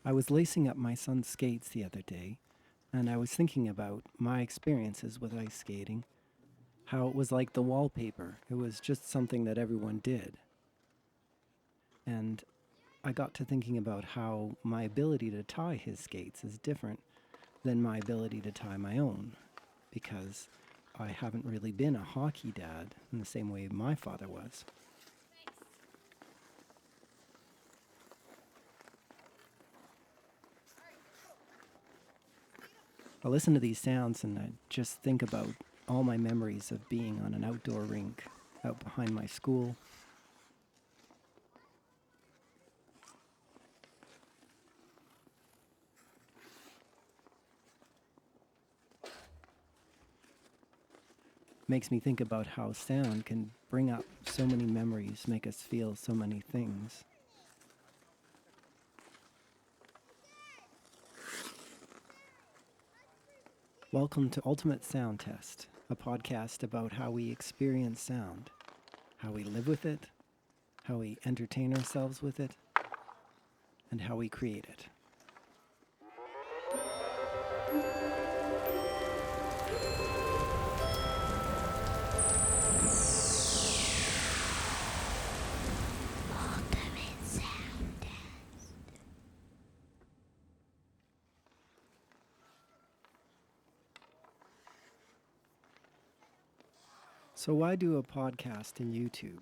I was lacing up my son's skates the other day, and I was thinking about my experiences with ice skating, how it was like the wallpaper. It was just something that everyone did. And I got to thinking about how my ability to tie his skates is different than my ability to tie my own, because I haven't really been a hockey dad in the same way my father was. I listen to these sounds and I just think about all my memories of being on an outdoor rink out behind my school. Makes me think about how sound can bring up so many memories, make us feel so many things. Welcome to Ultimate Sound Test, a podcast about how we experience sound, how we live with it, how we entertain ourselves with it, and how we create it. So why do a podcast in YouTube?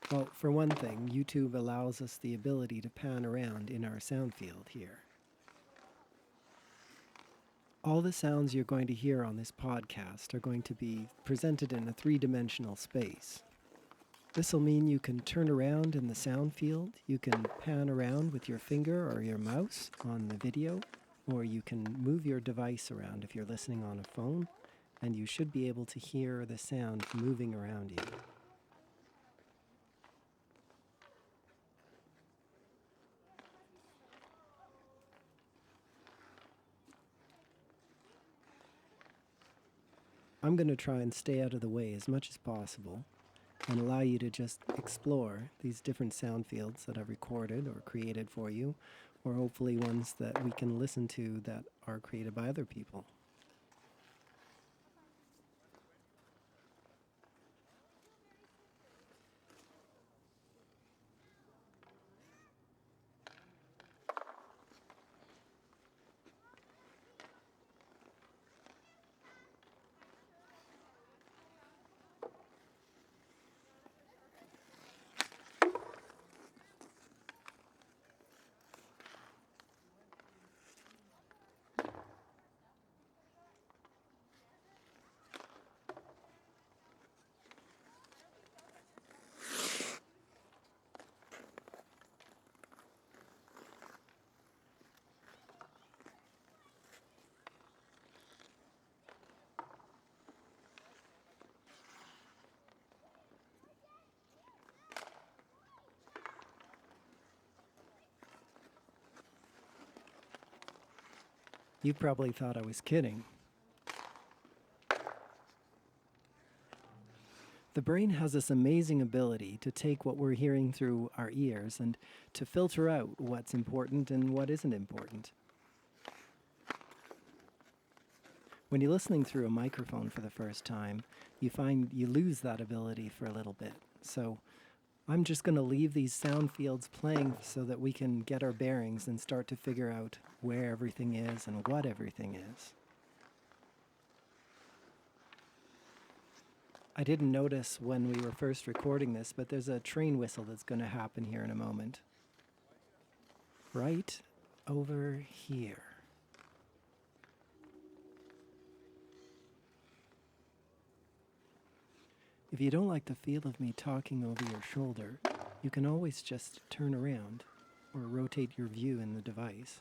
Well, for one thing, YouTube allows us the ability to pan around in our sound field here. All the sounds you're going to hear on this podcast are going to be presented in a three-dimensional space. This will mean you can turn around in the sound field, you can pan around with your finger or your mouse on the video, or you can move your device around if you're listening on a phone, and you should be able to hear the sound moving around you. I'm going to try and stay out of the way as much as possible and allow you to just explore these different sound fields that I've recorded or created for you, or hopefully ones that we can listen to that are created by other people. You probably thought I was kidding. The brain has this amazing ability to take what we're hearing through our ears and to filter out what's important and what isn't important. When you're listening through a microphone for the first time, you find you lose that ability for a little bit. So I'm just going to leave these sound fields playing so that we can get our bearings and start to figure out where everything is and what everything is. I didn't notice when we were first recording this, but there's a train whistle that's going to happen here in a moment. Right over here. If you don't like the feel of me talking over your shoulder, you can always just turn around or rotate your view in the device.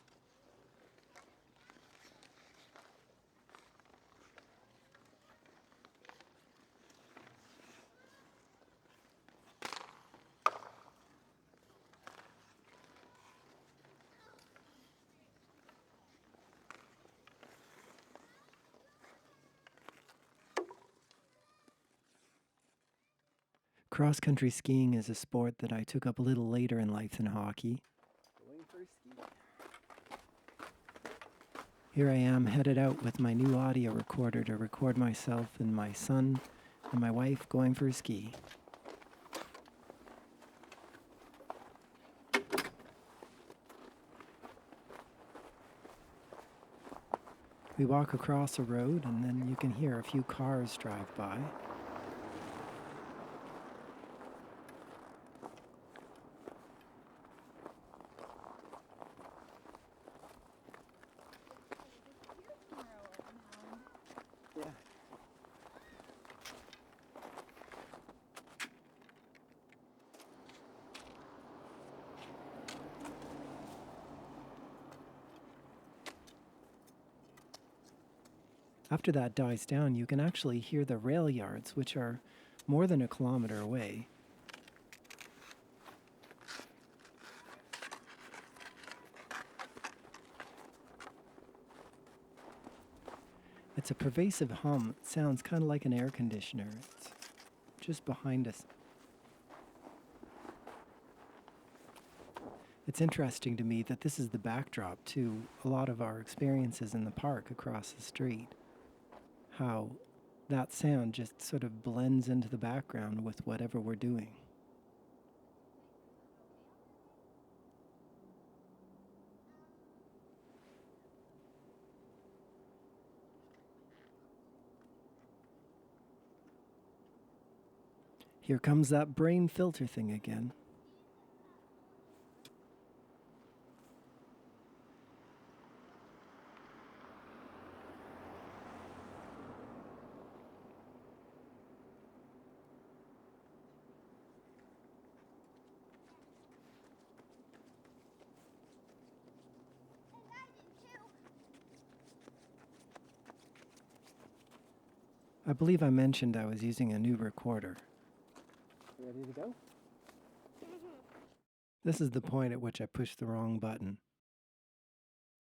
Cross-country skiing is a sport that I took up a little later in life than hockey. Going for a ski. Here I am headed out with my new audio recorder to record myself and my son and my wife going for a ski. We walk across a road and then you can hear a few cars drive by. Yeah. After that dies down, you can actually hear the rail yards, which are more than a kilometer away. It's a pervasive hum. It sounds kind of like an air conditioner. It's just behind us. It's interesting to me that this is the backdrop to a lot of our experiences in the park across the street. How that sound just sort of blends into the background with whatever we're doing. Here comes that brain filter thing again. I believe I mentioned I was using a new recorder. Ready to go? This is the point at which I pushed the wrong button.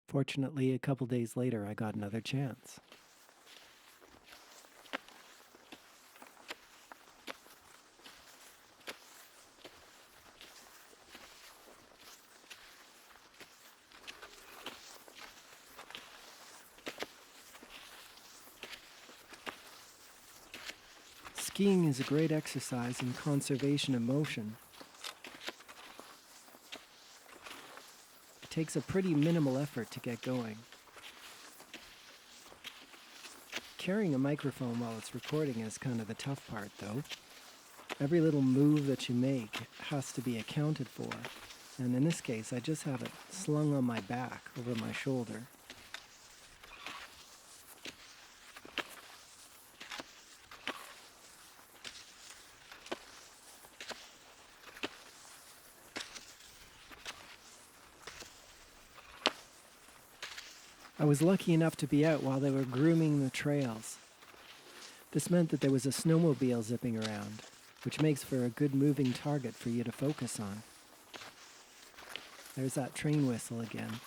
Fortunately, a couple days later, I got another chance. Skiing is a great exercise in conservation of motion. It takes a pretty minimal effort to get going. Carrying a microphone while it's recording is kind of the tough part, though. Every little move that you make has to be accounted for, and in this case, I just have it slung on my back over my shoulder. I was lucky enough to be out while they were grooming the trails. This meant that there was a snowmobile zipping around, which makes for a good moving target for you to focus on. There's that train whistle again.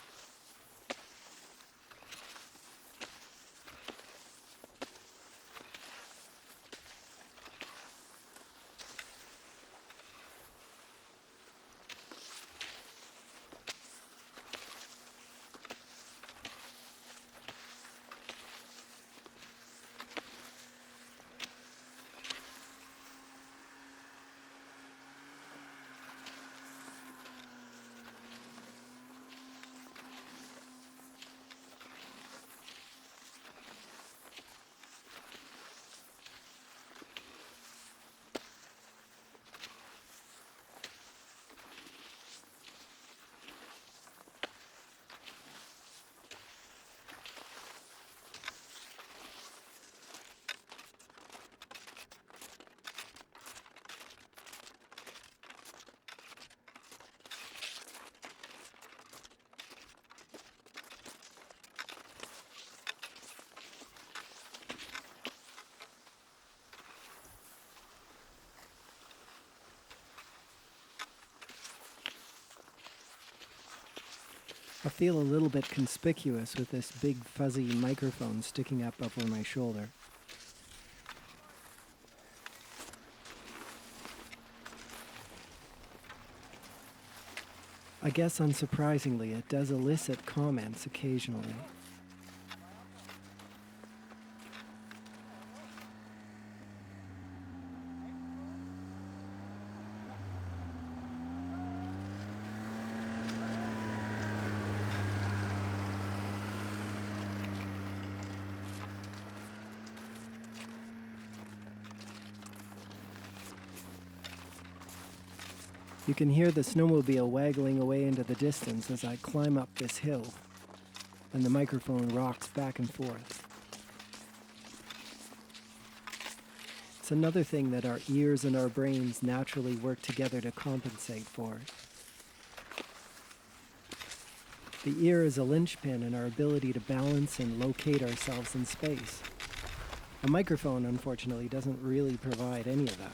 I feel a little bit conspicuous with this big fuzzy microphone sticking up over my shoulder. I guess unsurprisingly, it does elicit comments occasionally. You can hear the snowmobile waggling away into the distance as I climb up this hill, and the microphone rocks back and forth. It's another thing that our ears and our brains naturally work together to compensate for. The ear is a linchpin in our ability to balance and locate ourselves in space. A microphone, unfortunately, doesn't really provide any of that.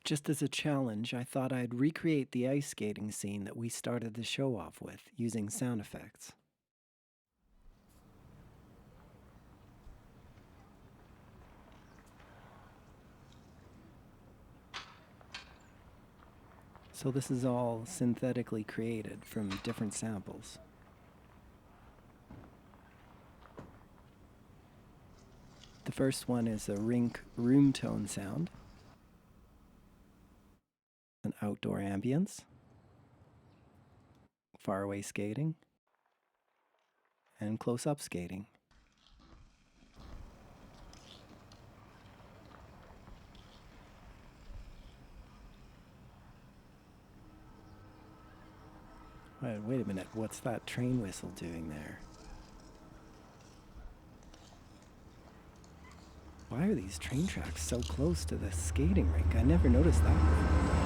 Just as a challenge, I thought I'd recreate the ice skating scene that we started the show off with, using sound effects. So this is all synthetically created from different samples. The first one is a Rink room tone sound, an outdoor ambience, faraway skating, and close-up skating. Wait a minute, what's that train whistle doing there? Why are these train tracks so close to the skating rink? I never noticed that before.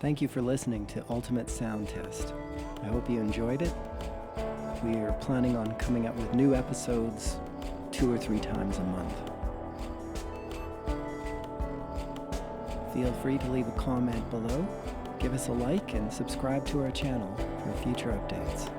Thank you for listening to Ultimate Sound Test. I hope you enjoyed it. We are planning on coming up with new episodes 2 or 3 times a month. Feel free to leave a comment below, give us a like, and subscribe to our channel for future updates.